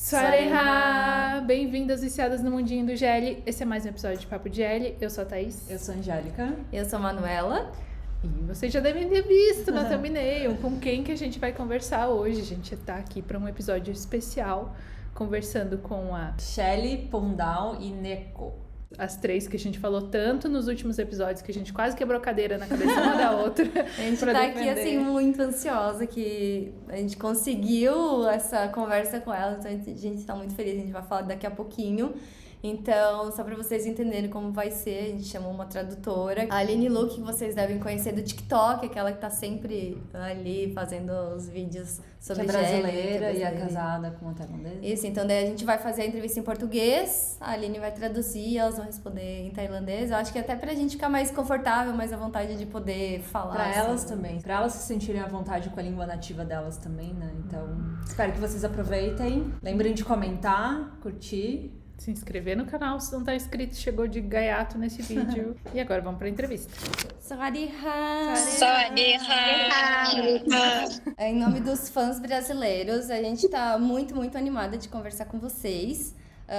Swareha! Bem-vindas, viciadas no mundinho do GL. Esse é mais um episódio de Papo de GL. Eu sou a Thaís. Eu sou a Angélica. Eu sou a Manuela. E vocês já devem ter visto na thumbnail com quem que a gente vai conversar hoje. A gente tá aqui para um episódio especial, conversando com a Shelly, Pondal e Neko. As três que a gente falou tanto nos últimos episódios, que a gente quase quebrou cadeira na cabeça uma da outra. A gente tá aqui, assim, muito ansiosa que a gente conseguiu essa conversa com ela, então a gente tá muito feliz, a gente vai falar daqui a pouquinho. Então, só pra vocês entenderem como vai ser, a gente chamou uma tradutora. A Aline Luke, que vocês devem conhecer do TikTok, aquela que tá sempre ali fazendo os vídeos sobre que é brasileira e é casada com uma tailandesa. Isso, então daí a gente vai fazer a entrevista em português, a Aline vai traduzir, elas vão responder em tailandês. Eu acho que até pra gente ficar mais confortável, mais à vontade de poder falar. Pra elas também, pra elas se sentirem à vontade com a língua nativa delas também, né? Então, espero que vocês aproveitem. Lembrem de comentar, curtir. Se inscrever no canal se não tá inscrito, chegou de gaiato nesse vídeo. E agora vamos pra entrevista. Sawadiha! Sawadiha! Em nome dos fãs brasileiros, a gente tá muito, muito animada de conversar com vocês,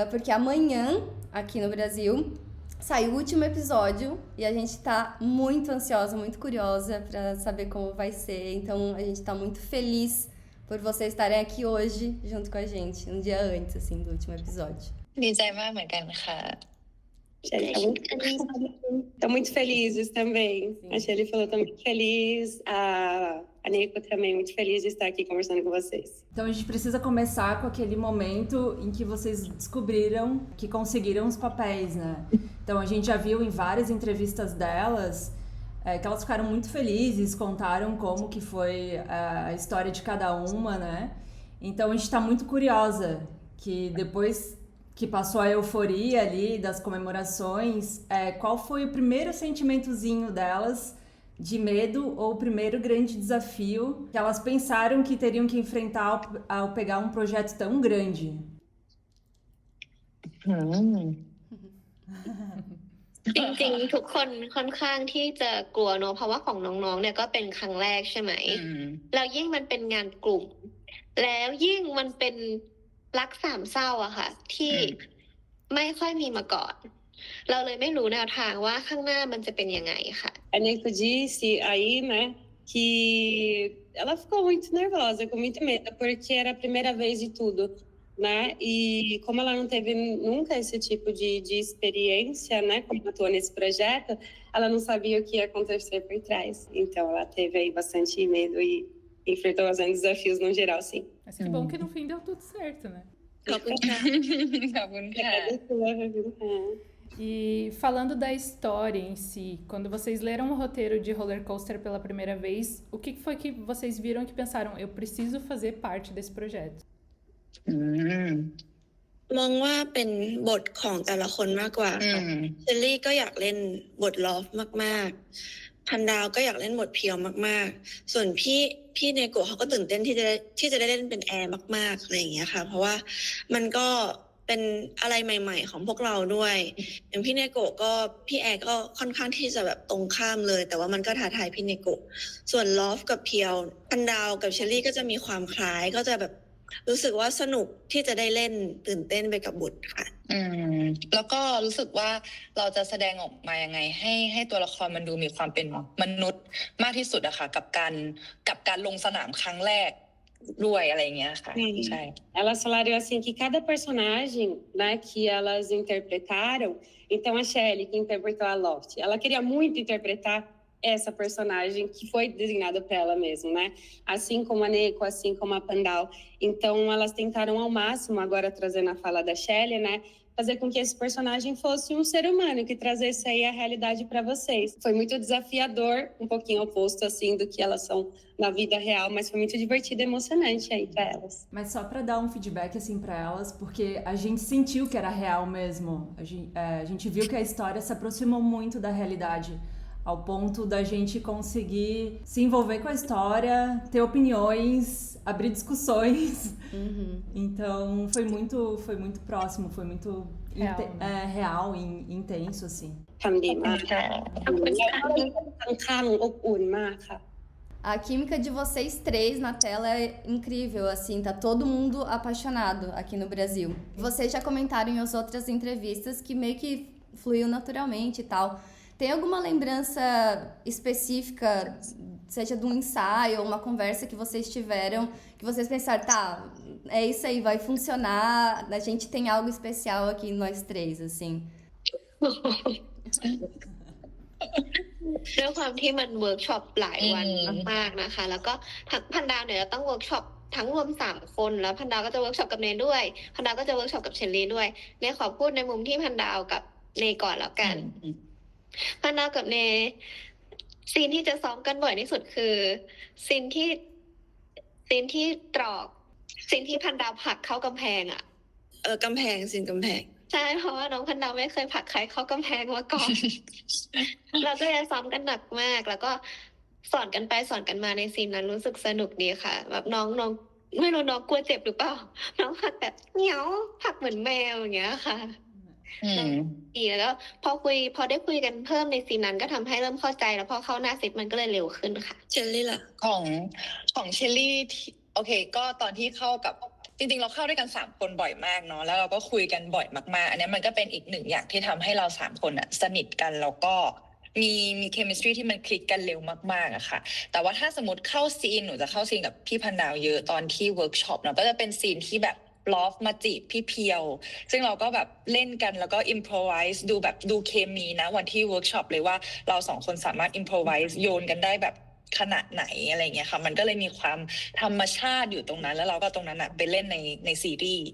porque amanhã, aqui no Brasil, sai o último episódio e a gente tá muito ansiosa, muito curiosa pra saber como vai ser. Então, a gente tá muito feliz por vocês estarem aqui hoje junto com a gente, um dia antes, assim, do último episódio. ดีใจมากเหมือนกันค่ะ Estão muito felizes também. Sim. A Shelly falou, estou muito feliz. A Neko também muito feliz de estar aqui conversando com vocês. Então a gente precisa começar com aquele momento em que vocês descobriram que conseguiram os papéis, né? Então a gente já viu em várias entrevistas delas que elas ficaram muito felizes, contaram como que foi a história de cada uma, né? Então a gente está muito curiosa que depois que passou a euforia ali das comemorações, qual foi o primeiro sentimentozinho delas de medo ou o primeiro grande desafio que elas pensaram que teriam que enfrentar ao pegar um projeto tão grande? จริงๆทุกคนค่อนข้างที่จะกลัวเนอะเพราะว่าของน้องๆเนี่ยก็เป็นครั้งแรกใช่ไหมแล้วยิ่งมันเป็นงานกลุ่มแล้วยิ่งมันเป็นรักสามเศร้าอะค่ะที่ไม่ค่อยมีมาก่อนเราเลยไม่รู้แนวทางว่าข้างหน้ามันจะเป็นยังไงค่ะ A Neko disse aí, né, que ela ficou muito nervosa, com muito medo, porque era a primeira vez de tudo, né? E como ela não teve nunca esse tipo de experiência, né, como atuou nesse projeto, ela não sabia o que ia acontecer por trás. Então ela teve aí bastante medo e enfrentou bastante desafios no geral, sim. Mas que bom que no fim deu tudo certo, né? ขอบคุณค่ะ ขอบคุณค่ะ E falando da história em si, quando vocês leram o roteiro de Roller Coaster pela primeira vez, o que foi que vocês viram que pensaram, eu preciso fazer parte desse projeto? มองว่าเป็นบทของแต่ละคนมากกว่าค่ะเชลลี่ก็อยากเล่นบทลอฟมากๆพันดาวก็อยากเล่นบทเพียวมากๆส่วนพี่เนโกะเขาก็ตื่นเต้นที่จะได้เล่นเป็นแอร์มากๆอะไรอย่างเงี้ยค่ะเพราะว่ามันก็เป็นอะไรใหม่ๆของพวกเราด้วยอย่างพี่เนโกะก็พี่แอร์ก็ค่อนข้างที่จะแบบตรงข้ามเลยแต่ว่ามันก็ท้าทายพี่เนโกะส่วนลอฟกับเพียวพันดาวกับเชลลี่ก็จะมีความคล้ายก็จะแบบรู้สึกว่าสนุกที่จะได้เล่นตื่นเต้นไปกับบทค่ะแล้วก็รู้สึกว่าเราจะแสดงออกมายังไงให้ตัวละครมันดูมีความเป็นมนุษย์มากที่สุดอะค่ะกับการลงสนามครั้งแรกด้วยอะไรอย่างเงี้ยค่ะใช่ Elas falaram assim que cada personagem, né, que elas interpretaram, então a Shelly que interpretou a Loft, ela queria muito interpretar essa personagem que foi designada para ela mesmo, né? Assim como a Neko, assim como a Pandal. Então, elas tentaram ao máximo, agora trazendo a fala da Shelly, né? Fazer com que esse personagem fosse um ser humano, que trazesse aí a realidade para vocês. Foi muito desafiador, um pouquinho oposto, assim, do que elas são na vida real, mas foi muito divertido e emocionante aí para elas. Mas só para dar um feedback, assim, para elas, porque a gente sentiu que era real mesmo. A gente viu que a história se aproximou muito da realidade. Ao ponto da gente conseguir se envolver com a história, ter opiniões, abrir discussões. Então foi muito próximo, foi muito real e intenso, assim. ทำดีมากค่ะค่อนข้างอบอุ่นมากค่ะ A química de vocês três na tela é incrível, assim, tá todo mundo apaixonado aqui no Brasil. Vocês já comentaram em outras entrevistas que meio que fluiu naturalmente e tal. Tem alguma lembrança específica, seja de um ensaio ou uma conversa que vocês tiveram, que vocês pensaram, tá, é isso aí, vai funcionar, a gente tem algo especial aqui nós três, assim? ด้วยความที่มันเวิร์กช็อปหลายวันมากๆนะคะแล้วก็ทั้งพันดาวเนี่ยต้องเวิร์กช็อปทั้งรวม3คนแล้วพันดาวก็จะเวิร์กช็อปกับเนด้วยพันดาวก็จะเวิร์กช็อปกับเชลลี่ด้วยเนขอพูดในมุมที่พันดาวกับเนก่อนแล้วกันพันดาวกับเนซีนที่จะซ้อมกันบ่อยที่สุดคือซีนที่ตรอกซีนที่พันดาวผลักเข้ากำแพงอ่ะกำแพงสินกำแพงใช่เพราะว่าน้องพันดาวไม่เคยผลักใครเข้ากำแพงมาก่อน เราก็จะซ้อมกันหนักมากแล้วก็สอนกันไปสอนกันมาในซีนนั้นรู้สึกสนุกดีค่ะแบบน้องไม่รู้น้องกลัวเจ็บหรือเปล่าน้องผลักแบบเหนียวผลักเหมือนแมวอย่างเงี้ยค่ะดีแล้วพอได้คุยกันเพิ่มในซีนนั้นก็ทำให้เริ่มเข้าใจแล้วพอเข้าหน้าเซตมันก็เลยเร็วขึ้นค่ะเชลลี่ล่ะของเชลลี่โอเคก็ตอนที่เข้ากับจริงๆเราเข้าด้วยกัน3คนบ่อยมากเนาะแล้วเราก็คุยกันบ่อยมากๆอันนี้มันก็เป็นอีกหนึ่งอย่างที่ทำให้เรา3คนสนิทกันแล้วก็มีเคมีสตรีที่มันคลิกกันเร็วมากๆอะค่ะแต่ว่าถ้าสมมติเข้าซีนหนูจะเข้าซีนกับพี่พันดาวเยอะตอนที่เวิร์กช็อปเนาะก็จะเป็นซีนที่แบบลอฟมาจีบพี่เพียวซึ่งเราก็แบบเล่นกันแล้วก็อิมพรไวส์ดูเคมีนะวันที่เวิร์กช็อปเลยว่าเรา2คนสามารถอิมพรไวส์โยนกันได้แบบขนาดไหนอะไรเงี้ยค่ะมันก็เลยมีความธรรมชาติอยู่ตรงนั้นแล้วเราก็ตรงนั้นไปเล่นในซีรีส์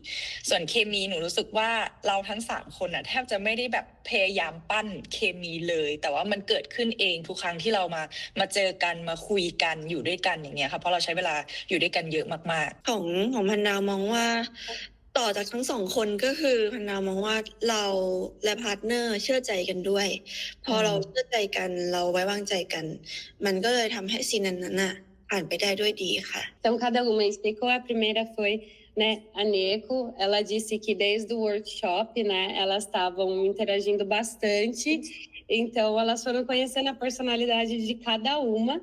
ส่วนเคมีหนูรู้สึกว่าเราทั้ง3คนแทบจะไม่ได้แบบพยายามปั้นเคมีเลยแต่ว่ามันเกิดขึ้นเองทุกครั้งที่เรามาเจอกันมาคุยกันอยู่ด้วยกันอย่างเงี้ยค่ะเพราะเราใช้เวลาอยู่ด้วยกันเยอะมากๆของพันดาวมองว่าต่อจากทั้ง2คนก็คือพันดาวมองว่าเราและพาร์ทเนอร์เชื่อใจกันด้วยพอเราเชื่อใจกันเราไว้วางใจกันมันก็เลยทำให้ซีนนั้นผ่านไปได้ด้วยดีค่ะ Então cada uma explicou. A primeira foi, né, a Neko. Ela disse que desde o workshop, né, elas estavam interagindo bastante. Então elas foram conhecendo a personalidade de cada uma,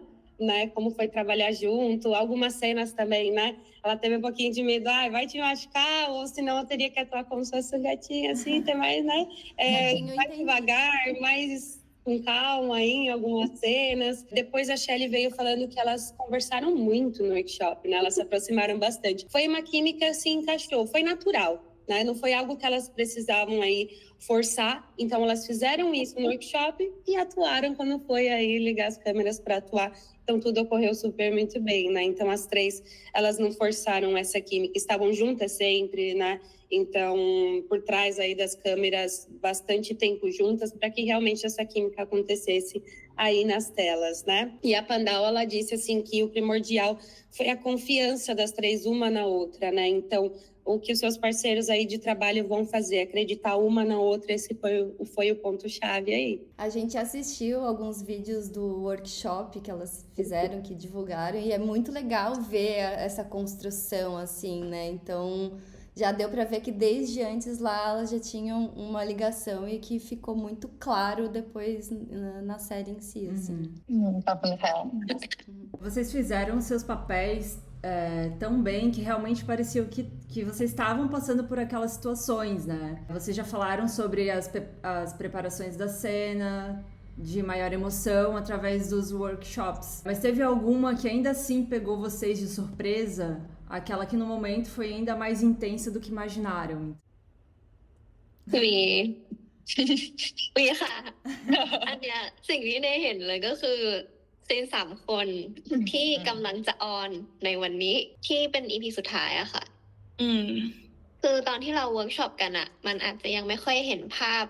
né, como foi trabalhar junto. Algumas cenas também, né, ela teve um pouquinho de medo, vai te machucar, ou senão eu teria que atuar como se fosse um gatinho, assim, tem mais, né, vai devagar, mais com calma aí em algumas cenas. Depois a Shelly veio falando que elas conversaram muito no workshop, né, elas se aproximaram bastante. Foi uma química, assim, encaixou, foi natural, né, não foi algo que elas precisavam aí forçar, então elas fizeram isso no workshop e atuaram quando foi aí ligar as câmeras para atuar. Então tudo ocorreu super muito bem, né? Então as três, elas não forçaram essa química, estavam juntas sempre, né? Então por trás aí das câmeras, bastante tempo juntas para que realmente essa química acontecesse aí nas telas, né? E a Pandal, ela disse assim que o primordial foi a confiança das três uma na outra, né? Então o que os seus parceiros aí de trabalho vão fazer, acreditar uma na outra, esse foi o ponto-chave aí. A gente assistiu alguns vídeos do workshop que elas fizeram, que divulgaram, e é muito legal ver essa construção, assim, né? Então, já deu pra ver que desde antes lá elas já tinham uma ligação e que ficou muito claro depois na série em si, assim. Vocês fizeram seus papéis tão bem que realmente pareceu que vocês estavam passando por aquelas situações, né? Vocês já falaram sobre as preparações da cena, de maior emoção através dos workshops. Mas teve alguma que ainda assim pegou vocês de surpresa? Aquela que no momento foi ainda mais intensa do que imaginaram? มีค่ะ อันเนี้ยสิ่งที่ได้เห็นเลยก็คือซีน3คนที่กำลังจะออนในวันนี้ที่เป็น EP สุดท้ายอะค่ะคือตอนที่เราเวิร์กช็อปกันอะมันอาจจะยังไม่ค่อยเห็นภาพ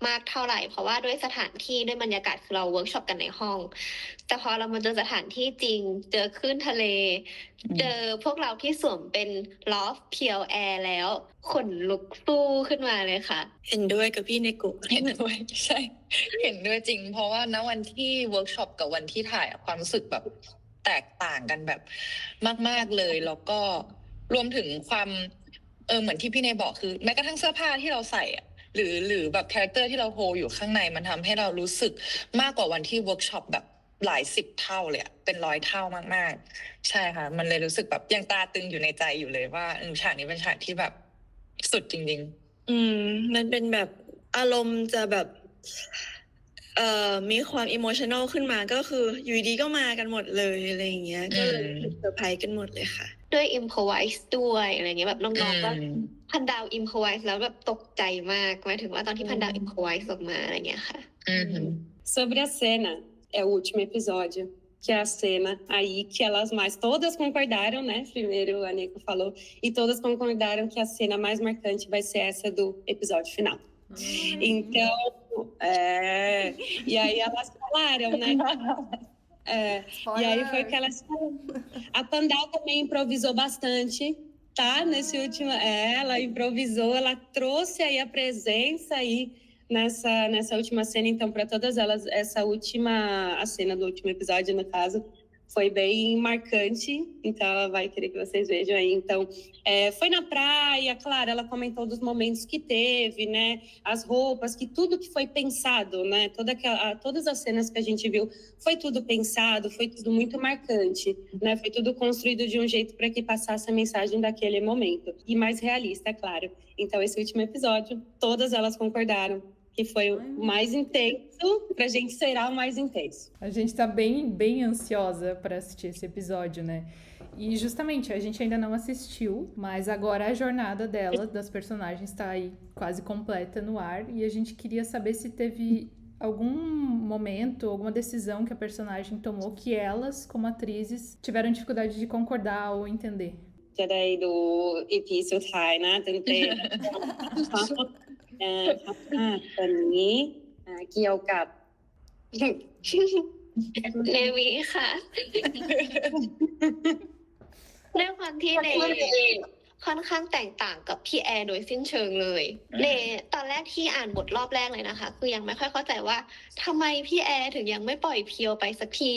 มากเท่าไหร่เพราะว่าด้วยสถานที่ด้วยบรรยากาศคือเราเวิร์กช็อปกันในห้องแต่พอเรามาเจอสถานที่จริงเจอคลื่นทะเลเจอพวกเราที่สวมเป็นลอฟเพียวแอร์แล้วขนลุกสู้ขึ้นมาเลยค่ะเห็นด้วยกับพี่ในกลุ่มเห็นด้วยใช่เห็นด้วยจริงเพราะว่าณวันที่เวิร์กช็อปกับวันที่ถ่ายความรู้สึกแบบแตกต่างกันแบบมากๆเลยแล้วก็รวมถึงความเหมือนที่พี่เนยบอกคือแม้กระทั่งเสื้อผ้าที่เราใส่หรือแบบคาแรคเตอร์ที่เราโฮอยู่ข้างในมันทำให้เรารู้สึกมากกว่าวันที่เวิร์กช็อปแบบ หลาย10เท่าเลยอะเป็น100เท่ามากๆใช่ค่ะมันเลยรู้สึกแบบยังตาตึงอยู่ในใจอยู่เลยว่าฉากนี้เป็นฉากที่แบบสุดจริงมันเป็นแบบอารมณ์จะแบบมีความอิโมชัน a ลขึ้นมาก็คืออยู่ดีก็มากันหมดเลยอะไรอย่างเงี้ยก็เลยเซอร์ไพรส์กันหมดเลยค่ะด้วย improvise ด้วยอะไรเงี้ยแบบน้องๆก็พันดาว improvise แล้วแบบตกใจมากหมายถึงว่าตอนที่พันดาว improvise ออกมาอะไรเงี้ยค่ะ Sobre a cena, é o último episódio, que é a cena aí que elas mais todas concordaram, né? Primeiro a Nico falou, e todas concordaram que a cena mais marcante vai ser essa do episódio final. Então, e aí elas falaram, né? E aí foi que elas falaram. A Pandal também improvisou bastante, tá? Nesse último, ela improvisou, ela trouxe aí a presença aí nessa última cena, então para todas elas a cena do último episódio no caso foi bem marcante, então ela vai querer que vocês vejam aí. Então foi na praia, claro, ela comentou dos momentos que teve, né, as roupas, que tudo que foi pensado, né, todas as cenas que a gente viu foi tudo pensado, foi tudo muito marcante, né, foi tudo construído de um jeito para que passasse a mensagem daquele momento e mais realista, é claro. Então esse último episódio, todas elas concordaram que foi o mais intenso, pra gente será o mais intenso. A gente tá bem ansiosa para assistir esse episódio, né? E justamente, a gente ainda não assistiu, mas agora a jornada dela, das personagens, tá aí quase completa no ar, e a gente queria saber se teve algum momento, alguma decisão que a personagem tomou que elas, como atrizes, tiveram dificuldade de concordar ou entender. Que daí do episódio Thai, né? Tentei. Aqui é o gato. เลวีค่ะ ด้วยความที่เลค่อนข้างแตกต่างกับพี่แอร์โดยสิ้นเชิงเลยเลตอนแรกที่อ่านบทรอบแรกเลยนะคะคือยังไม่ค่อยเข้าใจว่าทำไมพี่แอร์ถึงยังไม่ปล่อยเพียวไปสักที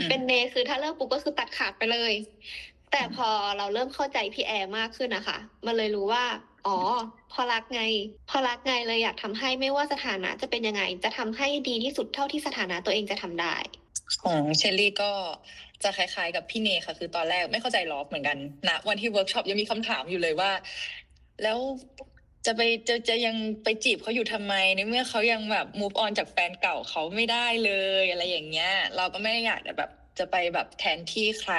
เป็นเนคือถ้าเลิกปุ๊บก็คือตัดขาดไปเลยแต่พอเราเริ่มเข้าใจพี่แอร์มากขึ้นนะคะมันเลยรู้ว่าพอรักไงเลยอยากทำให้ไม่ว่าสถานะจะเป็นยังไงจะทำให้ดีที่สุดเท่าที่สถานะตัวเองจะทำได้ของเชลลี่ก็จะคล้ายๆกับพี่เนค่ะคือตอนแรกไม่เข้าใจลอฟเหมือนกันนะวันที่เวิร์กช็อปยังมีคำถามอยู่เลยว่าแล้วจะยังไปจีบเขาอยู่ทำไมในเมื่อเขายังแบบ move on จากแฟนเก่าเขาไม่ได้เลยอะไรอย่างเงี้ยเราก็ไม่ได้อยากแบบจะไปแบบแทนที่ใคร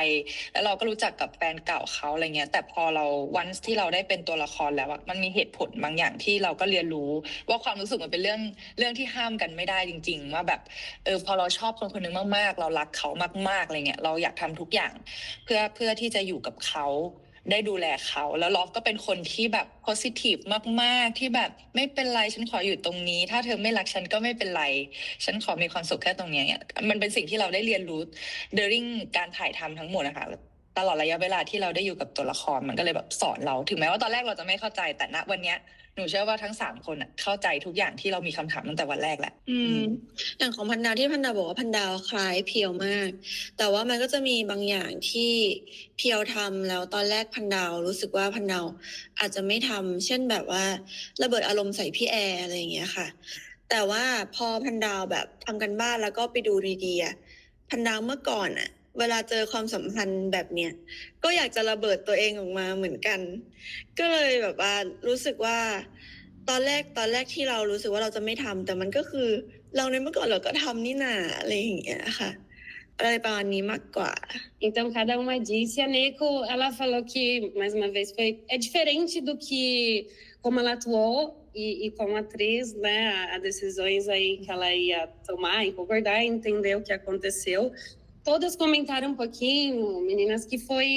แล้วเราก็รู้จักกับแฟนเก่าเขาอะไรเงี้ยแต่พอเราวันที่เราได้เป็นตัวละครแล้วมันมีเหตุผลบางอย่างที่เราก็เรียนรู้ว่าความรู้สึกมันเป็นเรื่องที่ห้ามกันไม่ได้จริงๆว่าแบบพอเราชอบคนคนนึงมากๆเรารักเขามากๆอะไรเงี้ยเราอยากทำทุกอย่างเพื่อที่จะอยู่กับเขาได้ดูแลเขาแล้วลอฟก็เป็นคนที่แบบ positive มากๆที่แบบไม่เป็นไรฉันขออยู่ตรงนี้ถ้าเธอไม่รักฉันก็ไม่เป็นไรฉันขอมีความสุขแค่ตรงนี้มันเป็นสิ่งที่เราได้เรียนรู้ during การถ่ายทำทั้งหมดนะคะตลอดระยะเวลาที่เราได้อยู่กับตัวละครมันก็เลยแบบสอนเราถึงแม้ว่าตอนแรกเราจะไม่เข้าใจแต่ณวันนี้หนูเชื่อว่าทั้ง3คนเข้าใจทุกอย่างที่เรามีคำถามตั้งแต่วันแรกแหละอย่างของพันดาวที่พันดาวบอกว่าพันดาวคล้ายเพียวมากแต่ว่ามันก็จะมีบางอย่างที่เพียวทำแล้วตอนแรกพันดาวรู้สึกว่าพันดาวอาจจะไม่ทำเช่นแบบว่าระเบิดอารมณ์ใส่พี่แอร์อะไรอย่างเงี้ยค่ะแต่ว่าพอพันดาวแบบทำกันบ้านแล้วก็ไปดูดีๆพันดาวเมื่อก่อนเวลาเจอความสัมพันธ์แบบเนี้ยก็อยากจะระเบิดตัวเองออกมาเหมือนกันก็เลยแบบว่ารู้สึกว่าตอนแรกที่เรารู้สึกว่าเราจะไม่ทำแต่มันก็คือเราในเมื่อก่อนเราก็ทำนี่นาอะไรอย่างเงี้ยค่ะอะไรประมาณนี้มากกว่า Então cada uma disse a Neko ela falou que mais uma vez é diferente do que como ela atuou e como atriz, né, as decisões aí que ela ia tomar e concordar e entender o que aconteceu. Todas comentaram um pouquinho, meninas, que foi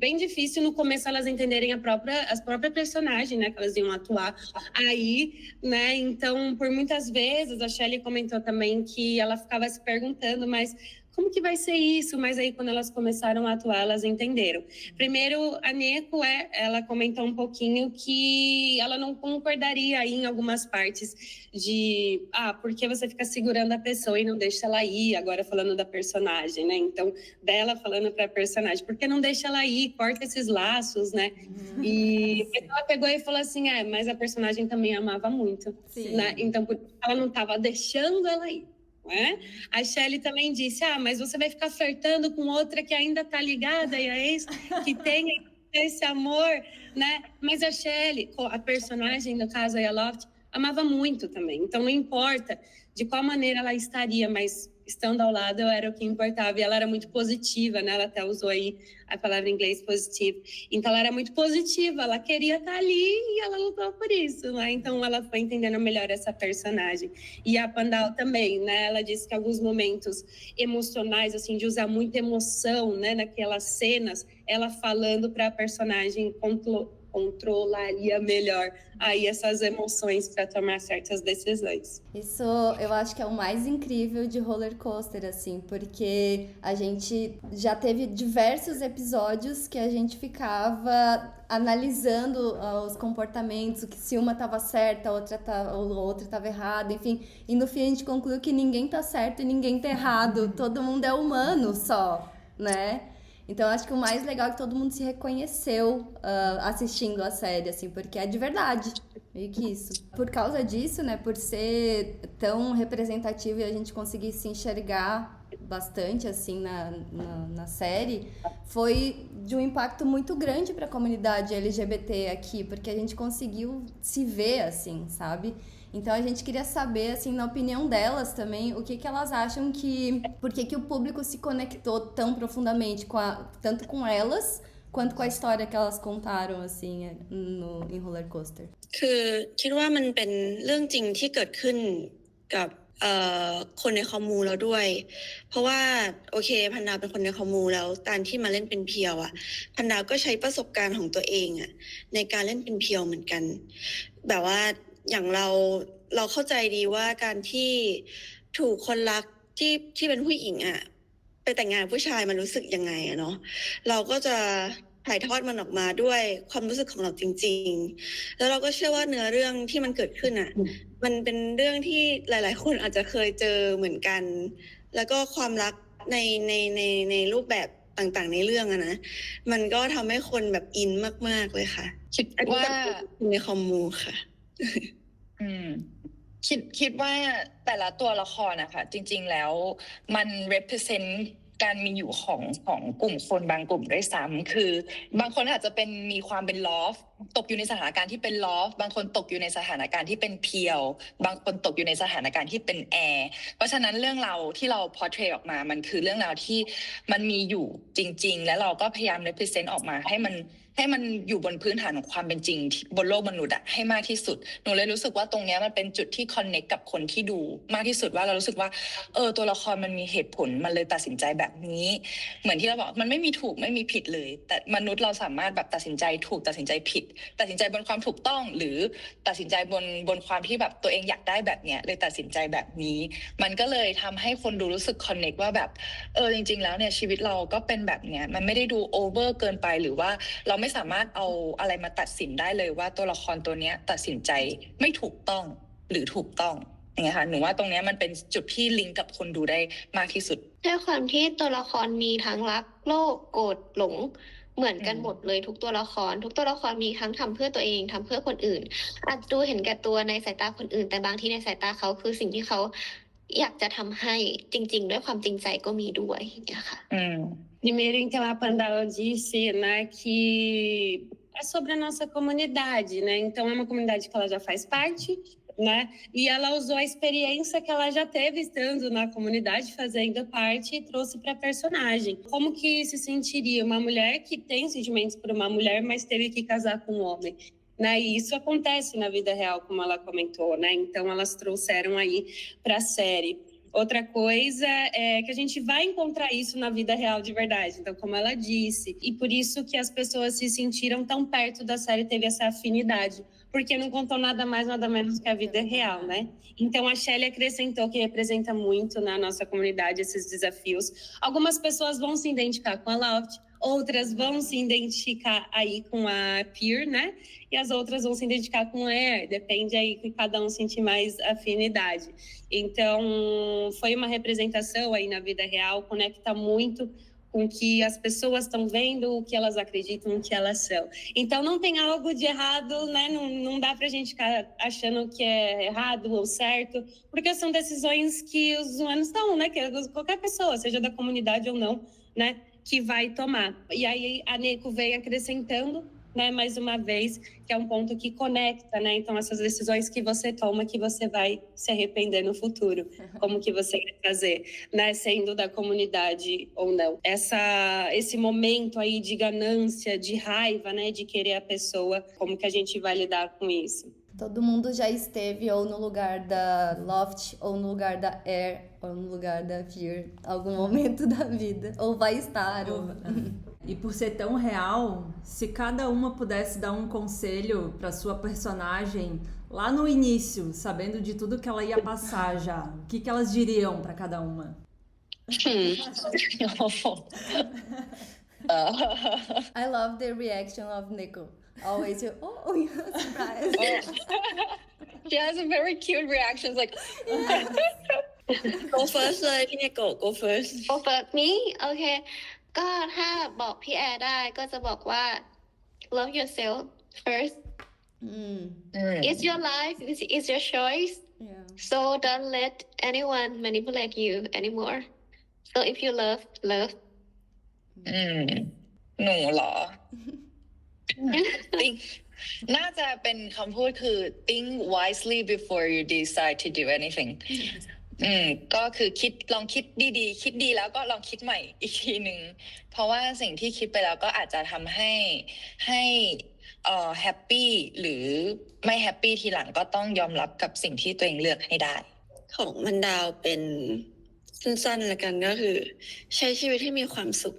bem difícil no começo elas entenderem as próprias personagens, né, que elas iam atuar aí, né, então por muitas vezes a Shelly comentou também que ela ficava se perguntando, mas como que vai ser isso? Mas aí quando elas começaram a atuar, elas entenderam. Primeiro, a Neko, ela comentou um pouquinho que ela não concordaria aí em algumas partes de, por que você fica segurando a pessoa e não deixa ela ir? Agora falando da personagem, né? Então, dela falando pra personagem, por que não deixa ela ir? Corta esses laços, né? E ela pegou e falou assim, mas a personagem também amava muito, né? Então, ela não tava deixando ela ir. né? A Shelley também disse, mas você vai ficar flertando com outra que ainda tá ligada e a ex que tem esse amor, né? Mas a Shelley, a personagem, no caso aí a Loft, amava muito também. Então não importa de qual maneira ela estaria, mas estando ao lado eu era o que importava. E ela era muito positiva, né? Ela até usou aí a palavra em inglês positivo. Então ela era muito positiva, ela queria estar ali e ela lutou por isso, né? Então ela foi entendendo melhor essa personagem. E a Pandal também, né? Ela disse que alguns momentos emocionais, assim, de usar muita emoção, né? Naquelas cenas, ela falando para a personagem controlaria melhor aí essas emoções para tomar certas decisões. Isso eu acho que é o mais incrível de Roller Coaster, assim, porque a gente já teve diversos episódios que a gente ficava analisando os comportamentos, que se uma tava certa, a outra tava errada, enfim, e no fim a gente concluiu que ninguém tá certo e ninguém tá errado, todo mundo é humano só, né? Então, acho que o mais legal é que todo mundo se reconheceu assistindo a série, assim, porque é de verdade, meio que isso. Por causa disso, né, por ser tão representativo e a gente conseguir se enxergar bastante, assim, na série, foi de um impacto muito grande para a comunidade LGBT aqui, porque a gente conseguiu se ver, assim, sabe? Então a gente queria saber, assim, na opinião delas também, o que elas acham por que o público se conectou tão profundamente tanto com elas quanto com a história que elas contaram, assim, em Roller Coaster. คือคิดว่ามันเป็นเรื่องจริงที่เกิดขึ้นกับคนในคอมมูแล้วด้วยเพราะว่าโอเคพันดาวเป็นคนในคอมมูแล้วการที่มาเล่นเป็นเพียวอ่ะพันดาวก็ใช้ประสบการณ์ของตัวเองอ่ะในการเล่นเป็นเพียวเหมือนกันแบบว่าอย่างเราเข้าใจดีว่าการที่ถูกคนรักที่เป็นผู้หญิงอ่ะไปแต่งงานผู้ชายมันรู้สึกยังไงอะเนาะเราก็จะถ่ายทอดมันออกมาด้วยความรู้สึกของเราจริงๆแล้วเราก็เชื่อว่าเนื้อเรื่องที่มันเกิดขึ้นอ่ะมันเป็นเรื่องที่หลายๆคนอาจจะเคยเจอเหมือนกันแล้วก็ความรักในรูปแบบต่างๆในเรื่องอะนะมันก็ทำให้คนแบบอินมากๆเลยค่ะคิดว่าในคอมมูค่ะคิดว่าแต่ละตัวละครนะคะจริงๆแล้วมัน represent การมีอยู่ของกลุ่มคนบางกลุ่มด้วยซ้ำคือบางคนอาจจะมีความเป็น loft ตกอยู่ในสถานการณ์ที่เป็น loft บางคนตกอยู่ในสถานการณ์ที่เป็นเพียวบางคนตกอยู่ในสถานการณ์ที่เป็นแอร์เพราะฉะนั้นเรื่องราวที่เรา portray ออกมามันคือเรื่องราวที่มันมีอยู่จริงๆและเราก็พยายาม represent ออกมาให้มันอยู่บนพื้นฐานของความเป็นจริงบนโลกมนุษย์อะให้มากที่สุดหนูเลยรู้สึกว่าตรงนี้มันเป็นจุดที่คอนเนคกับคนที่ดูมากที่สุดว่าเรารู้สึกว่าตัวละครมันมีเหตุผลมันเลยตัดสินใจแบบนี้เหมือนที่เราบอกมันไม่มีถูกไม่มีผิดเลยแต่มนุษย์เราสามารถแบบตัดสินใจถูกตัดสินใจผิดตัดสินใจบนความถูกต้องหรือตัดสินใจบนความที่แบบตัวเองอยากได้แบบเนี้ยเลยตัดสินใจแบบนี้มันก็เลยทำให้คนดูรู้สึกคอนเนคว่าแบบจริงๆแล้วเนี่ยชีวิตเราก็เป็นแบบเนี้ยมันไม่ได้ดูโอเวอร์เกินไปหรือว่าเราไม่สามารถเอาอะไรมาตัดสินได้เลยว่าตัวละครตัวนี้ตัดสินใจไม่ถูกต้องหรือถูกต้องอย่างเงี้ยค่ะหนูว่าตรงนี้มันเป็นจุดที่ลิงก์กับคนดูได้มากที่สุดด้วยความที่ตัวละครมีทั้งรักโลภโกรธหลงเหมือนกันหมดเลยทุกตัวละครมีทั้งทำเพื่อตัวเองทำเพื่อคนอื่นอาจดูเห็นแก่ตัวในสายตาคนอื่นแต่บางทีในสายตาเขาคือสิ่งที่เขาอยากจะทำให้จริงๆด้วยความจริงใจก็มีด้วยอย่างเงี้ยค่ะPrimeiro, então, a Pandal disse, né, que é sobre a nossa comunidade, né? Então, é uma comunidade que ela já faz parte, né? E ela usou a experiência que ela já teve estando na comunidade, fazendo parte, e trouxe para a personagem. Como que se sentiria uma mulher que tem sentimentos por uma mulher, mas teve que casar com um homem? Né? E isso acontece na vida real, como ela comentou, né? Então, elas trouxeram aí para a série. Outra coisa é que a gente vai encontrar isso na vida real de verdade, então, como ela disse. E por isso que as pessoas se sentiram tão perto da série, teve essa afinidade, porque não contou nada mais, nada menos que a vida real, né? Então, a Shelley acrescentou que representa muito na nossa comunidade esses desafios. Algumas pessoas vão se identificar com a Loft, outras vão se identificar aí com a Peer, né? E as outras vão se identificar com a Air, depende aí que cada um sentir mais afinidade. Então, foi uma representação aí na vida real, conecta muito com que as pessoas estão vendo, o que elas acreditam, o que elas são. Então, não tem algo de errado, né? Não dá pra gente ficar achando que é errado ou certo, porque são decisões que os humanos estão, né? Que qualquer pessoa, seja da comunidade ou não, né? Que vai tomar. E aí, a Neko veio acrescentando, né, mais uma vez, que é um ponto que conecta, né? Então, essas decisões que você toma, que você vai se arrepender no futuro. Como que você quer fazer, né? Sendo da comunidade ou não. Esse momento aí de ganância, de raiva, né? De querer a pessoa, como que a gente vai lidar com isso? Todo mundo já esteve ou no lugar da Loft, ou no lugar da Air, ou no lugar da Fear, algum momento da vida. Ou vai estar. E por ser tão real, se cada uma pudesse dar um conselho para sua personagem lá no início, sabendo de tudo que ela ia passar já, o que elas diriam para cada uma? I love the reaction of Neko. Always, you're surprised. She has a very cute reaction. It's like, go first เลยพี่เนโกะ go first over me โอเคก็ถ้าบอกพี่แอร์ได้ก็จะบอกว่า love yourself first it's your life it's your choice so don't let anyone manipulate you anymore so if you love หนูเหรอ think น่าจะเป็นคำพูดคือ think wisely before you decide to do anything ก็คือลองคิดดีๆคิดดีแล้วก็ลองคิดใหม่อีกทีหนึ่งเพราะว่าสิ่งที่คิดไปแล้วก็อาจจะทำให้แฮปปี้หรือไม่แฮปปี้ทีหลังก็ต้องยอมรับกับสิ่งที่ตัวเองเลือกให้ได้ของมันดาวเป็นสั้นๆละกันก็คือใช้ชีวิตให้มีความสุข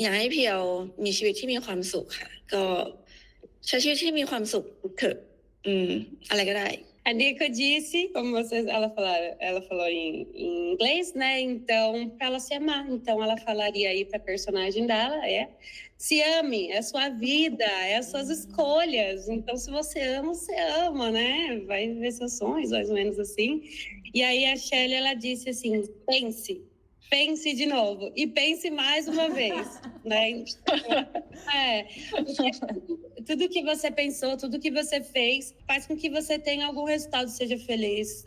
อยากให้เพียวมีชีวิตที่มีความสุขค่ะก็ใช้ชีวิตที่มีความสุขเถอะอะไรก็ได้ A Nico disse, como ela falou em inglês, né? Então, para ela se amar. Então, ela falaria aí para a personagem dela, se ame, é sua vida, é as suas escolhas. Então, se você ama, né? Vai viver seus sonhos, mais ou menos assim. E aí, a Shelly, ela disse assim, pense de novo e pense mais uma vez, né? Tudo que você pensou, tudo que você fez, faz com que você tenha algum resultado, seja feliz,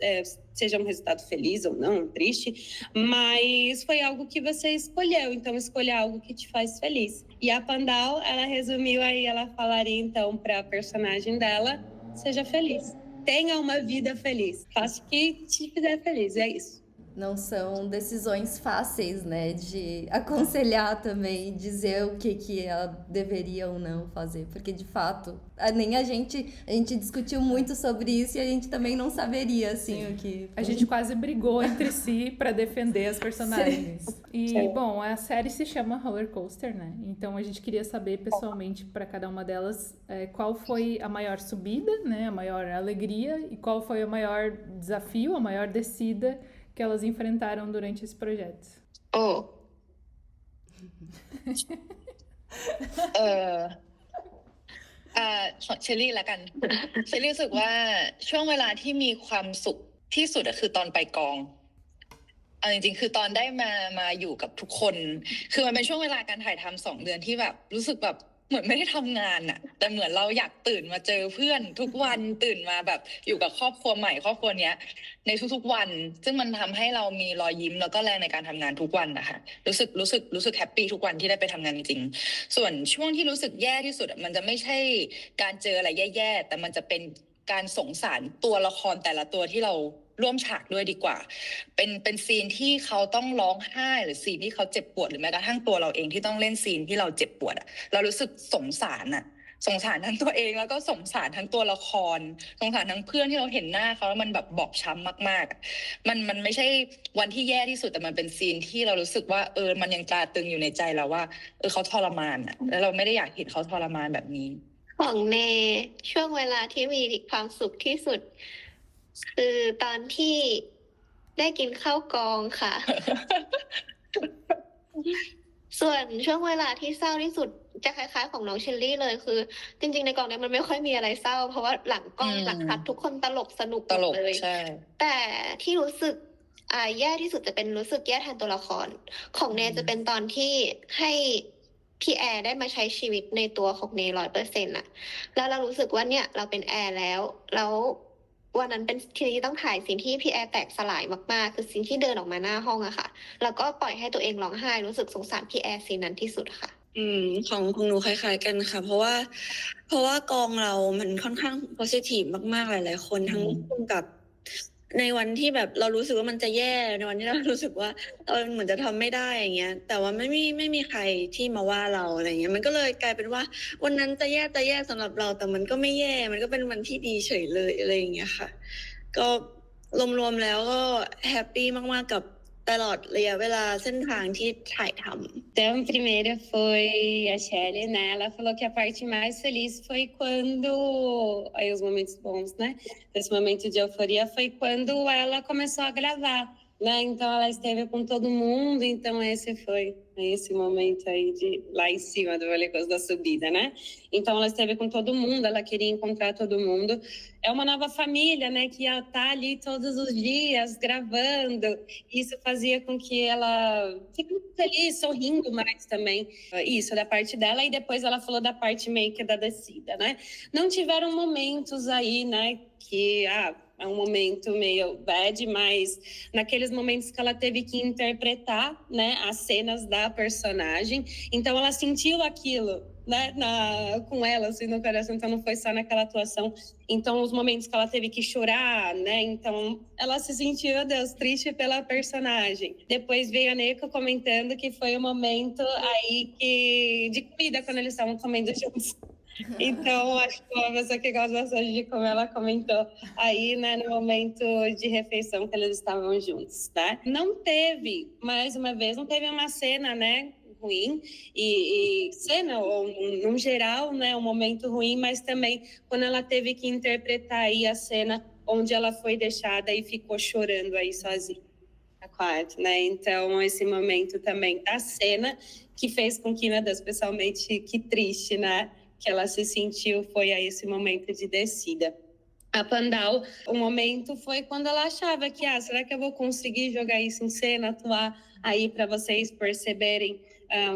seja um resultado feliz ou não, triste, mas foi algo que você escolheu, então escolha algo que te faz feliz. E a Pandal, ela resumiu aí, ela falaria então para a personagem dela, seja feliz, tenha uma vida feliz, faça o que te fizer feliz, é isso. Não são decisões fáceis, né? De aconselhar também, dizer o que ela deveria ou não fazer. Porque, de fato, nem a gente discutiu muito sobre isso e a gente também não saberia, assim, o que... A gente quase brigou entre si para defender as personagens. E, bom, a série se chama Roller Coaster, né? Então, a gente queria saber, pessoalmente, para cada uma delas, qual foi a maior subida, né? A maior alegria e qual foi o maior desafio, a maior descida que elas enfrentaram durante esse projeto. เชอรี่ละกัน เชอรี่รู้สึกว่าช่วงเวลาที่มีความสุขที่สุดคือตอนไปกองเอาจริงๆคือตอนได้มาอยู่กับทุกคนคือมันเป็นช่วงเวลาการถ่ายทำ2 เดือนที่แบบรู้สึกแบบเหมือนไม่ได้ทำงานอะแต่เหมือนเราอยากตื่นมาเจอเพื่อนทุกวันตื่นมาแบบอยู่กับครอบครัวใหม่ครอบครัวเนี้ยในทุกๆวันซึ่งมันทำให้เรามีรอยยิ้มแล้วก็แรงในการทำงานทุกวันนะคะรู้สึกแฮปปี้ทุกวันที่ได้ไปทำงานจริงๆส่วนช่วงที่รู้สึกแย่ที่สุดมันจะไม่ใช่การเจออะไรแย่ๆแต่มันจะเป็นการสงสารตัวละครแต่ละตัวที่เราร่วมฉากด้วยดีกว่าเป็นซีนที่เขาต้องร้องไห้หรือซีนที่เขาเจ็บปวดหรือแม้กระทั่งตัวเราเองที่ต้องเล่นซีนที่เราเจ็บปวดเรารู้สึกสงสารทั้งตัวเองแล้วก็สงสารทั้งตัวละครสงสารทั้งเพื่อนที่เราเห็นหน้าเขาแล้วมันแบบบอบช้ำมากๆมันไม่ใช่วันที่แย่ที่สุดแต่มันเป็นซีนที่เรารู้สึกว่ามันยังตราตรึงอยู่ในใจเราว่าเขาทรมานแล้วเราไม่ได้อยากเห็นเขาทรมานแบบนี้ของเนช่วงเวลาที่มีความสุขที่สุดคือตอนที่ได้กินข้าวกองค่ะ ส่วนช่วงเวลาที่เศร้าที่สุดจะคล้ายๆของน้องเชลลี่เลยคือจริงๆในกองนี้มันไม่ค่อยมีอะไรเศร้าเพราะว่าหลังกองหลังคัดทุกคนตลกสนุกหมดเลยแต่ที่รู้สึก แย่ที่สุดจะเป็นรู้สึกแย่แทนตัวละครของเนจะเป็นตอนที่ให้พี่แอร์ได้มาใช้ชีวิตในตัวของเน100%อะแล้วเรารู้สึกว่าเนี่ยเราเป็นแอร์แล้ววันนั้นเป็นทีนี้ต้องถ่ายสิ่งที่พี่แอร์แตกสลายมากๆคือสิ่งที่เดินออกมาหน้าห้องอะค่ะแล้วก็ปล่อยให้ตัวเองร้องไห้รู้สึกสงสารพี่แอร์ซีนนั้นที่สุดค่ะของหนูคล้ายๆกันค่ะ เพราะว่ากองเรามันค่อนข้างโพสิทีฟมากๆหลายๆคนทั้งร่วมกับในวันที่แบบเรารู้สึกว่ามันจะแย่ในวันที่เรารู้สึกว่าเราเหมือนจะทำไม่ได้อย่างเงี้ยแต่ว่าไม่มีใครที่มาว่าเราอะไรเงี้ยมันก็เลยกลายเป็นว่าวันนั้นจะแย่สำหรับเราแต่มันก็ไม่แย่มันก็เป็นวันที่ดีเฉยเลยอะไรอย่างเงี้ยค่ะก็รวมๆแล้วก็แฮปปี้มากๆกับตลอดระยะเวลาเส้นทางที่ถ่ายทำ Então, primeiro foi a Shelly, né? Ela falou que a parte mais feliz foi quando... Aí os momentos bons, né? Esse momento de euforia foi quando ela começou a gravar, né? Então, ela esteve com todo mundo. Então, esse foi esse momento aí de lá em cima do Roller da subida, né? Então, ela esteve com todo mundo. Ela queria encontrar todo mundo. É uma nova família, né? Que ia estar ali todos os dias gravando. Isso fazia com que ela ficasse feliz, sorrindo mais também. Isso, da parte dela. E depois ela falou da parte meio que da descida, né? Não tiveram momentos aí, né? Que, é um momento meio bad, mas naqueles momentos que ela teve que interpretar, né? As cenas da personagem. Então, ela sentiu aquilo, né, com ela, assim, no coração, então não foi só naquela atuação. Então, os momentos que ela teve que chorar, né, então ela se sentiu, meu Deus, triste pela personagem. Depois veio a Neko comentando que foi um momento aí de comida, quando eles estavam comendo juntos. Então, acho que uma pessoa que gosta bastante de comer, ela comentou aí, né, no momento de refeição que eles estavam juntos, tá? Não teve, mais uma vez, não teve uma cena, né, ruim e cena, ou no geral, né, um momento ruim, mas também quando ela teve que interpretar aí a cena onde ela foi deixada e ficou chorando aí sozinha no quarto, né? Então, esse momento também da cena que fez com que, meu Deus, pessoalmente, que triste, né? Que ela se sentiu, foi aí esse momento de descida. A Pandal, o momento foi quando ela achava que, será que eu vou conseguir jogar isso em cena, atuar aí para vocês perceberem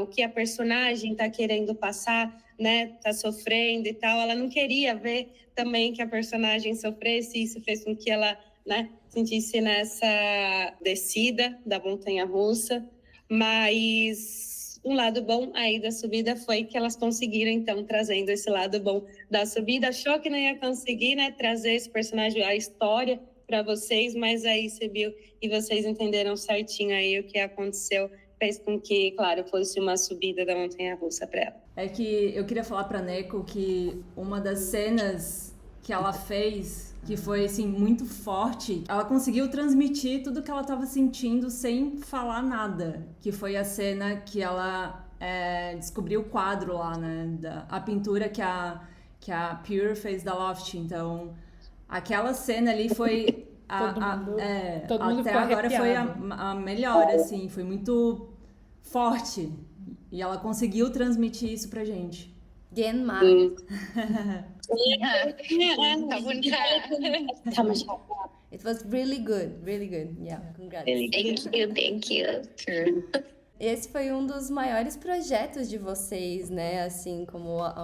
o que a personagem está querendo passar, né? Tá sofrendo e tal. Ela não queria ver também que a personagem sofresse, isso fez com que ela, né, sentisse nessa descida da montanha-russa, mas um lado bom aí da subida foi que elas conseguiram, então, trazendo esse lado bom da subida. Achou que não ia conseguir, né, trazer esse personagem, a história para vocês, mas aí você viu e vocês entenderam certinho aí o que aconteceu, fez com que, claro, fosse uma subida da montanha-russa para ela. É que eu queria falar para Neko que uma das cenas que ela fez, que foi, assim, muito forte, ela conseguiu transmitir tudo que ela estava sentindo sem falar nada, que foi a cena que ela descobriu o quadro lá, né, a pintura que a Pure fez da Loft. Então, aquela cena ali foi todo mundo até ficou agora arrepiado. foi a melhor, assim, foi muito forte e ela conseguiu transmitir isso pra gente. เย็นมาก ขอบคุณค่ะ ธรรมชาติ It was really good, yeah, congrats. Thank you Esse foi um dos maiores projetos de vocês, né, assim,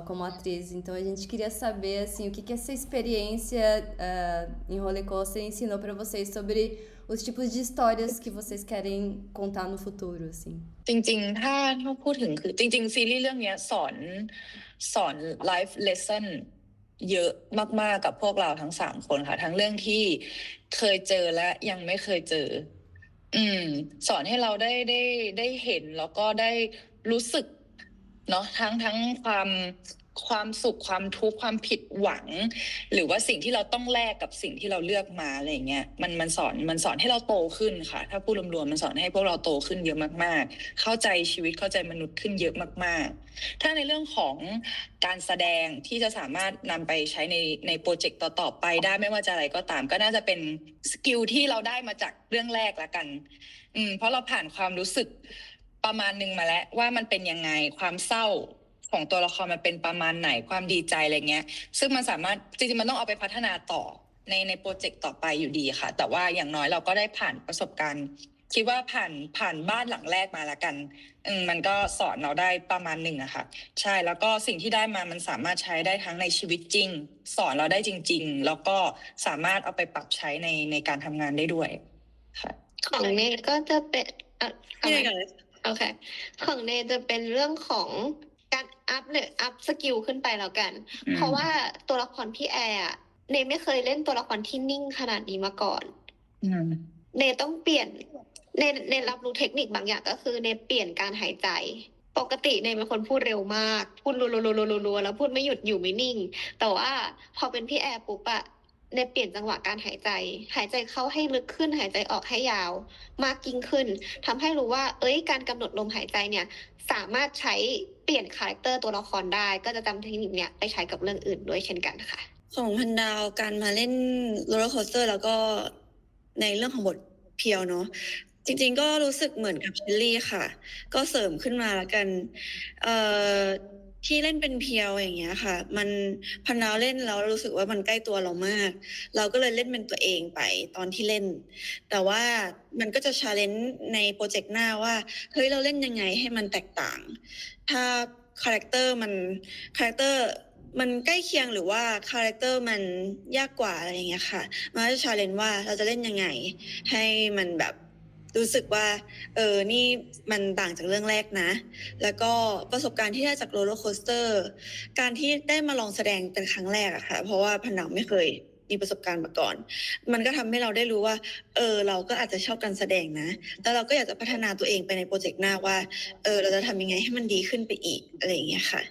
como atriz. Então, a gente queria saber, assim, o que essa experiência em Roller Coaster ensinou para vocês sobre os tipos de histórias que vocês querem contar no futuro, assim. จริงๆถ้าพูดถึงคือจริงๆซีรีส์เรื่องนี้สอนไลฟ์เลสซันเยอะมากๆกับพวกเราทั้ง3คนค่ะทั้งเรื่องที่เคยเจอและยังไม่เคยเจอสอนให้เราได้เห็นแล้วก็ได้รู้สึกเนาะทั้งความสุขความทุกข์ความผิดหวังหรือว่าสิ่งที่เราต้องแลกกับสิ่งที่เราเลือกมาอะไรเงี้ยมันสอนให้เราโตขึ้นค่ะถ้าพูดรวมๆมันสอนให้พวกเราโตขึ้นเยอะมากๆเข้าใจชีวิตเข้าใจมนุษย์ขึ้นเยอะมากๆถ้าในเรื่องของการแสดงที่จะสามารถนำไปใช้ในโปรเจกต์ต่อๆไปได้ไม่ว่าจะอะไรก็ตามก็น่าจะเป็นสกิลที่เราได้มาจากเรื่องแรกละกันเพราะเราผ่านความรู้สึกประมาณนึงมาแล้วว่ามันเป็นยังไงความเศร้าของตัวละครมันเป็นประมาณไหนความดีใจอะไรเงี้ยซึ่งมันสามารถจริงๆมันต้องเอาไปพัฒนาต่อ ในโปรเจกต์ต่อไปอยู่ดีค่ะแต่ว่าอย่างน้อยเราก็ได้ผ่านประสบการณ์คิดว่าผ่านบ้านหลังแรกมาแล้วกันมันก็สอนเราได้ประมาณหนึ่งอะค่ะใช่แล้วก็สิ่งที่ได้มามันสามารถใช้ได้ทั้งในชีวิตจริงสอนเราได้จริงๆแล้วก็สามารถเอาไปปรับใช้ในการทำงานได้ด้วยค่ะ ของเนก็จะเป็นพี่เนยก่อนเลย โอเคของเนจะเป็นเรื่องของการอัพสกิลขึ้นไปแล้วกัน เพราะว่าตัวละครพี่แอร์อะเนไม่เคยเล่นตัวละครที่นิ่งขนาดนี้มาก่อน เนต้องเปลี่ยนเนรับรู้เทคนิคบางอย่างก็คือเนเปลี่ยนการหายใจ ปกติเนเป็นคนพูดเร็วมากพูดรัวๆแล้วพูดไม่หยุดอยู่ไม่นิ่ง แต่ว่าพอเป็นพี่แอร์ปุ๊บอะเนเปลี่ยนจังหวะการหายใจเข้าให้ลึกขึ้นหายใจออกให้ยาวมากยิ่งขึ้นทำให้รู้ว่าการกำหนดลมหายใจเนี่ยสามารถใช้เปลี่ยนคาแรคเตอร์ตัวละครได้ก็จะจำเทคนิคเนี่ยไปใช้กับเรื่องอื่นด้วยเช่นกันค่ะของพันดาวการมาเล่นโรลเลอร์โคสเตอร์แล้วก็ในเรื่องของบทเพียวเนาะจริงๆก็รู้สึกเหมือนกับเชลลี่ค่ะก็เสริมขึ้นมาแล้วกันที่เล่นเป็นเพียวอย่างเงี้ยค่ะมันพันดาวเล่นแล้วรู้สึกว่ามันใกล้ตัวเรามากเราก็เลยเล่นเป็นตัวเองไปตอนที่เล่นแต่ว่ามันก็จะชาเลนจ์ในโปรเจกต์หน้าว่าเฮ้ยเราเล่นยังไงให้มันแตกต่างถ้าคาแรคเตอร์มันใกล้เคียงหรือว่าคาแรคเตอร์มันยากกว่าอะไรอย่างเงี้ยค่ะมันก็จะชาเลนจ์ว่าเราจะเล่นยังไงให้มันแบบรู้สึกว่านี่มันต่างจากเรื่องแรกนะแล้วก็ประสบการณ์ที่ได้จากโรลเลอร์โคสเตอร์การที่ได้มาลองแสดงเป็นครั้งแรกอะค่ะเพราะว่าพันดาวไม่เคยมีประสบการณ์มาก่อนมันก็ทำให้เราได้รู้ว่าเราก็อาจจะชอบการแสดงนะแล้วเราก็อยากจะพัฒนาตัวเองไปในโปรเจกต์หน้าว่าเราจะทำยังไงให้มันดีขึ้นไปอีกอะไรอย่างเงี้ยค่ะ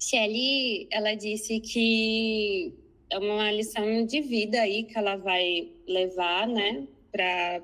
Shelly, ela disse que é uma lição de vida aí que ela vai levar, né,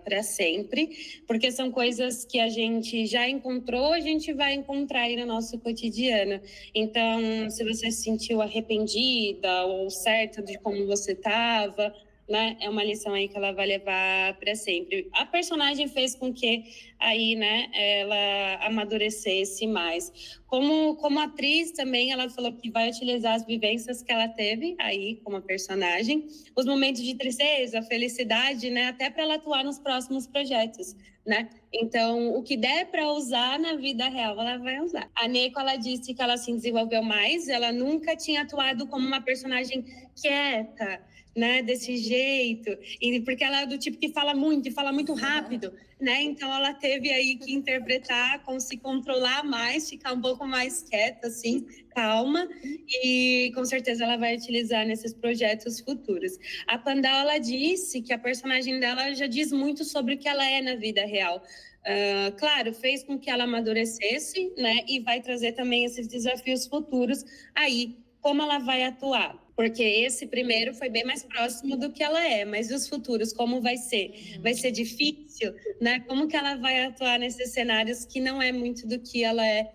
para sempre, porque são coisas que a gente já encontrou, a gente vai encontrar aí no nosso cotidiano. Então, se você se sentiu arrependida ou certa de como você estava, né, é uma lição aí que ela vai levar para sempre. A personagem fez com que aí, né, ela amadurecesse mais. Como atriz também, ela falou que vai utilizar as vivências que ela teve aí como personagem, os momentos de tristeza, felicidade, né, até para ela atuar nos próximos projetos, né? Então, o que der para usar na vida real, ela vai usar. A Neko, ela disse que ela se desenvolveu mais, ela nunca tinha atuado como uma personagem quieta, né, desse jeito, e porque ela é do tipo que fala muito e fala muito rápido, né? Então ela teve aí que interpretar, como se controlar mais, ficar um pouco mais quieta, assim, calma, e com certeza ela vai utilizar nesses projetos futuros. A Pandal, ela disse que a personagem dela já diz muito sobre o que ela é na vida real. Claro, fez com que ela amadurecesse, né? E vai trazer também esses desafios futuros aí, como ela vai atuar. Porque esse primeiro foi bem mais próximo do que ela é, mas os futuros, como vai ser? Vai ser difícil, né? Como que ela vai atuar nesses cenários que não é muito do que ela é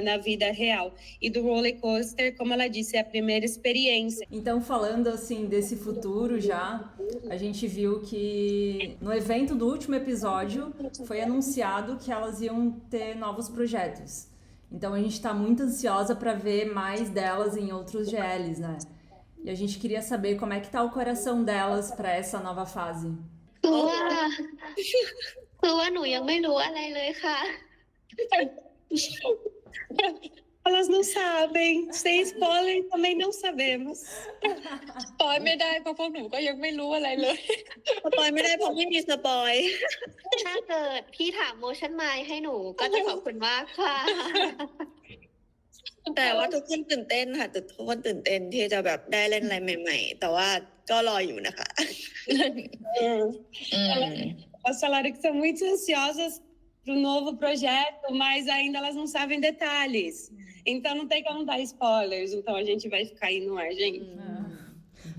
na vida real. E do roller coaster, como ela disse, é a primeira experiência. Então, falando assim desse futuro já, a gente viu que no evento do último episódio foi anunciado que elas iam ter novos projetos. Então a gente está muito ansiosa para ver mais delas em outros GLs, né? E a gente queria saber como é que tá o coração delas para essa nova fase. คือว่าหนูยังไม่รู้อะไรเลยค่ะ Elas não sabem, sem spoiler também não sabemos. สปอยไม่ได้เพราะพวกหนูก็ยังไม่รู้อะไรเลย สปอยไม่ได้เพราะไม่มีสปอย ถ้าเกิดพี่ถาม motion mind ให้หนูก็จะขอบคุณมากค่ะ แต่ว่าทุกคนตื่นเต้นค่ะทุกคนตื่นเต้นที่จะแบบได้เล่นอะไรใหม่ๆแต่ว่าก็รออยู่นะคะ Elas falaram que estão muito ansiosas para o novo projeto, mas ainda elas não sabem detalhes. Então não tem como dar spoilers, então a gente vai ficar aí no ar, gente.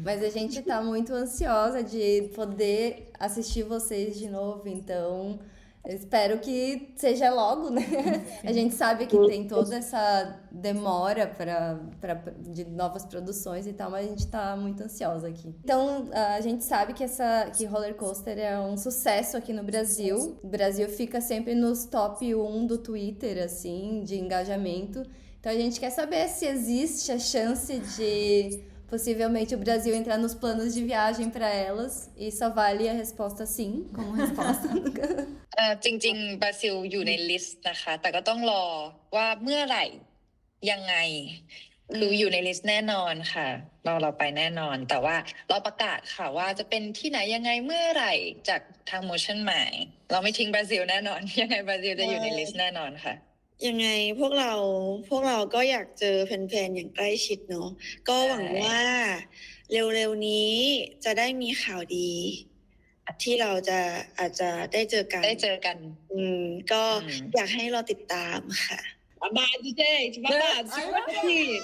Mas a gente tá muito ansiosa de poder assistir vocês de novo, então eu espero que seja logo, né? A gente sabe que tem toda essa demora de novas produções e tal, mas a gente tá muito ansiosa aqui. Então, a gente sabe que Roller Coaster é um sucesso aqui no Brasil. O Brasil fica sempre nos top 1 do Twitter, assim, de engajamento. Então, a gente quer saber se existe a chance de possivelmente o Brasil entrar nos planos de viagem para elas e só vale a resposta sim como resposta. จริงๆบราซิลอยู่ในลิสต์นะคะแต่ก็ต้องรอว่าเมื่อไหร่ยังไงคืออยู่ในลิสต์แน่นอนค่ะเราไปแน่นอนแต่ว่าเราประกาศค่ะว่าจะเป็นที่ไหนยังไงเมื่อไหร่จากทาง Motion Mind เราไม่ทิ้งบราซิลแน่นอนยังไงบราซิลจะอยู่ในลิสต์แน่นอนค่ะยังไงพวกเราก็อยากเจอแฟนๆอย่างใกล้ชิดเนาะก็หวังว่าเร็วๆนี้จะได้มีข่าวดีที่เราอาจจะได้เจอกันก็อยากให้เราติดตามค่ะ Babado, gente, babado. Segura aqui.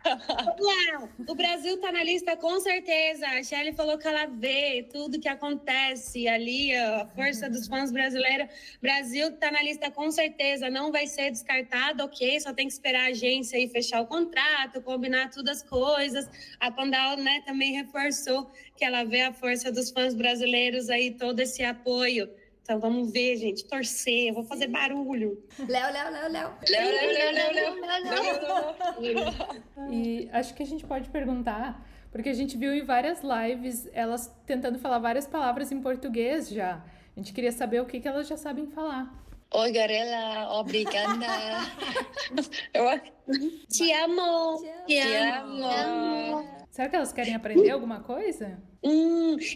Vamos lá. O Brasil tá na lista com certeza. A Shelly falou que ela vê tudo que acontece ali, a força dos fãs brasileiros. Brasil tá na lista com certeza. Não vai ser descartado, ok? Só tem que esperar a agência aí fechar o contrato, combinar todas as coisas. A Pandal, né, também reforçou que ela vê a força dos fãs brasileiros aí, todo esse apoio. Então vamos ver, gente, torcer, eu vou fazer barulho. Léo. E acho que a gente pode perguntar, porque a gente viu em várias lives elas tentando falar várias palavras em português já. A gente queria saber o que elas já sabem falar. Oi, Garela, obrigada. Te amo. Te amo. Será que elas querem aprender alguma coisa?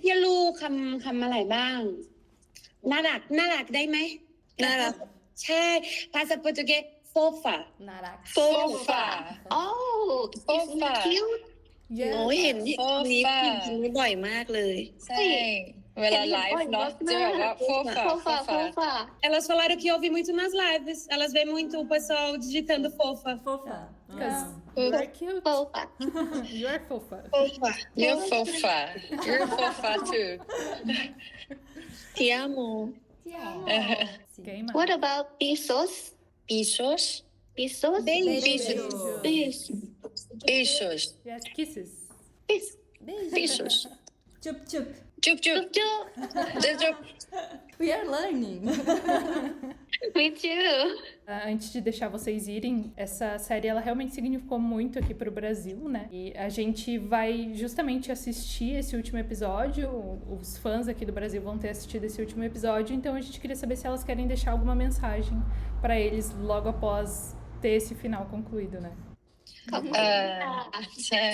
อย่ารู้คำอะไรบ้างน่ารักได้ไหมน่ารัก ใช่ภาษาโปรตุเกส fofa Naraca. Fofa. Oh, Fofa. cute. โอ้ยเห็นนี้บ่อยมากเลย ใช่เวลาไลฟ์เนาะจะแบบว่า fofa. Elas falaram que ouvem muito nas lives. Elas veem muito o pessoal digitando fofa. Because you're cute. Fofa. You're fofa. You're fofa too. Te amo. Quem mais? What about pisos? Beijos. Pisos? Beijos. Yes, kisses. Beijos. Chup. Chup. Chup. We are learning. Me too. Antes de deixar vocês irem, essa série ela realmente significou muito aqui pro Brasil, né? E a gente vai justamente assistir esse último episódio. Os fãs aqui do Brasil vão ter assistido esse último episódio, então a gente queria saber se elas querem deixar alguma mensagem para eles logo após ter esse final concluído, né? ใช่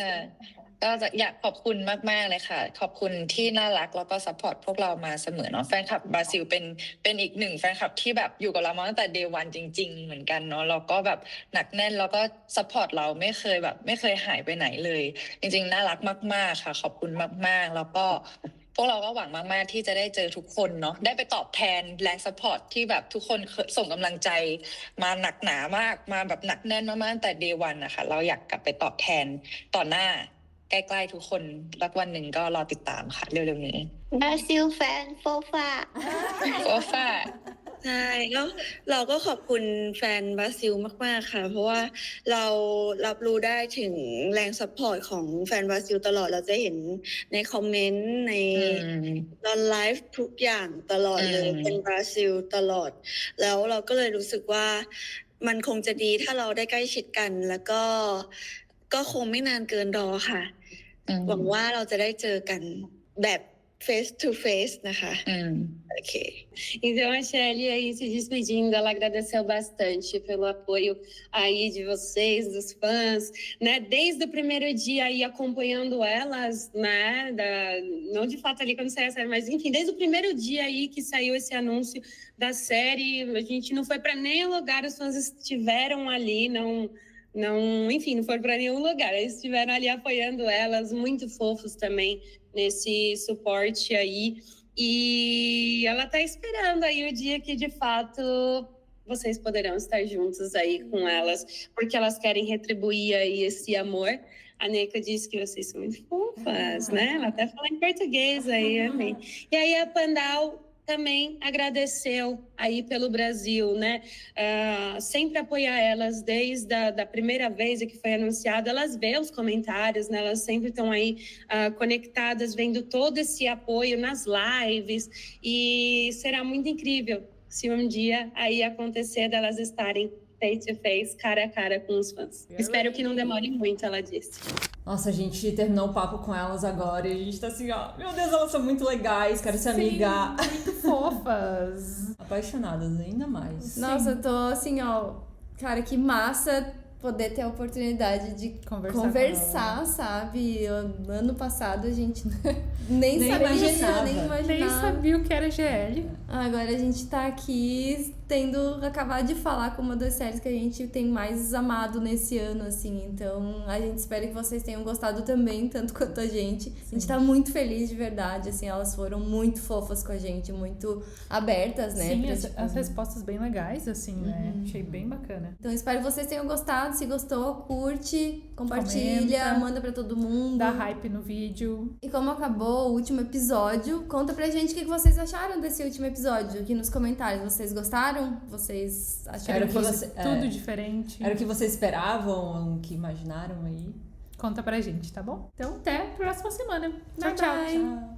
ก็อยากขอบคุณมากๆเลยค่ะขอบคุณที่น่ารักแล้วก็ซัพพอร์ตพวกเรามาเสมอเนาะแฟนคลับบราซิลเป็นอีกหนึ่งแฟนคลับที่แบบอยู่กับเรามาตั้งแต่ day one จริงๆเหมือนกันเนาะแล้วก็แบบหนักแน่นแล้วก็ซัพพอร์ตเราไม่เคยหายไปไหนเลยจริงๆน่ารักมากๆค่ะขอบคุณมากๆแล้วก็พวกเราก็หวังมากๆที่จะได้เจอทุกคนเนาะได้ไปตอบแทนแรงซัพพอร์ตที่แบบทุกคนส่งกำลังใจมาหนักหนามากมาแบบหนักแน่นมากๆตั้งแต่ day one นะคะเราอยากกลับไปตอบแทนต่อหน้าใกล้ๆทุกคนสักวันหนึ่งก็รอติดตามค่ะเร็วๆนี้ Brazil fan Fofa. Fofa ใช่แล้วเราก็ขอบคุณแฟนบราซิลมากๆค่ะเพราะว่าเรารับรู้ได้ถึงแรงซัพพอร์ตของแฟนบราซิลตลอดเราจะเห็นในคอมเมนต์ในตอนไลฟ์ทุกอย่างตลอดเลยเป็นบราซิลตลอดแล้วเราก็เลยรู้สึกว่ามันคงจะดีถ้าเราได้ใกล้ชิดกันแล้วก็คงไม่นานเกินรอค่ะหวังว่าเราจะได้เจอกันแบบ face to face นะคะโอเค Então a Shelly aí se despedindo, ela agradeceu bastante pelo apoio aí de vocês, dos fãs, né? Desde o primeiro dia aí acompanhando elas, né? Não de fato ali quando saiu a série, mas enfim, desde o primeiro dia aí que saiu esse anúncio da série, a gente não foi para nenhum lugar, os fãs estiveram ali, enfim, não foram para nenhum lugar, eles estiveram ali apoiando elas, muito fofos também nesse suporte aí. E ela tá esperando aí o dia que, de fato, vocês poderão estar juntos aí com elas, porque elas querem retribuir aí esse amor. A Neca disse que vocês são muito fofas, né? Ela até fala em português aí, amém. E aí a Pandal também agradeceu aí pelo Brasil, né? Sempre apoiar elas desde a primeira vez que foi anunciado. Elas veem os comentários, né? Elas sempre estão aí conectadas, vendo todo esse apoio nas lives. E será muito incrível se um dia aí acontecer delas estarem face to face, cara a cara com os fãs. Espero que não demore muito, ela disse. Nossa, a gente terminou o papo com elas agora e a gente tá assim, ó, meu Deus, elas são muito legais, quero ser amiga. Muito fofas. Apaixonadas ainda mais. Nossa, eu tô assim, ó, cara, que massa poder ter a oportunidade de conversar, sabe? Ano passado a gente nem sabia, imaginava. Nem sabia o que era GL. Agora a gente tá aqui acabar de falar com uma das séries que a gente tem mais amado nesse ano, assim. Então, a gente espera que vocês tenham gostado também, tanto quanto a gente. A gente tá muito feliz de verdade, assim, elas foram muito fofas com a gente, muito abertas, né? Sim, as respostas bem legais, assim, né? Achei bem bacana. Então, espero que vocês tenham gostado. Se gostou, curte, compartilha, manda pra todo mundo. Dá hype no vídeo. E como acabou o último episódio, conta pra gente o que vocês acharam desse último episódio aqui nos comentários. Vocês gostaram? Vocês acharam que fosse tudo diferente? Era o que vocês esperavam, o que imaginaram aí? Conta pra gente, tá bom? Então, até a próxima semana. Tchau, tchau. Tchau.